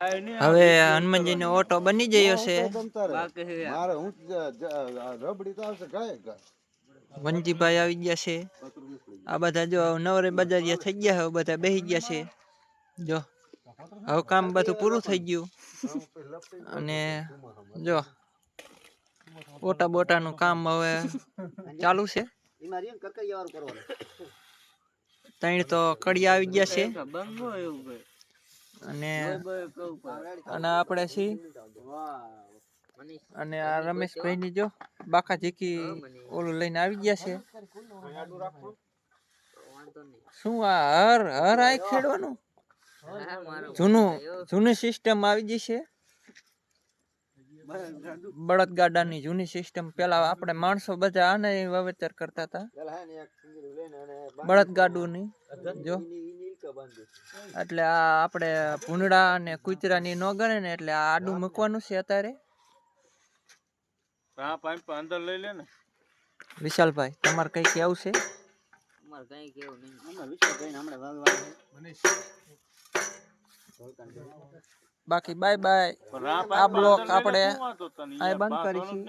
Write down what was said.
હવે હનુમાનજી નો ઓટો બની ગયો છે વંજીભાઈ આવી ગયા છે આ બધા જો નવરે બજારિયા થઈ ગયા હવે બધા બેહી ગયા છે જો હવે કામ બધું પૂરું થઈ ગયું અને જો ઓટા બોટા નું કામ હવે ચાલુ છે તઈ તો કડિયા આવી ગયા છે અને આપણે છી અને આ રમેશભાઈ ની જો બાકા જીકી ઓલું લઈને આવી ગયા છે શું આ હર હર આઈ ખેડવાનું જૂની સિસ્ટમ આવી ગઈ છે બળદગાડાની જૂની સિસ્ટમ પેલા આપણે માણસો બધા આને વાવેતર કરતા હતા બળદગાડુની જો એટલે આ આપણે ભૂંડડા અને કૂતરાની ન ગણે ને એટલે આ આડું મૂકવાનું છે અત્યારે અંદર લઈ લે ને વિશાલભાઈ તમારે કઈ કેવું છે બાકી બાય બાય આ બ્લોક આપણે આ બંધ કરીશું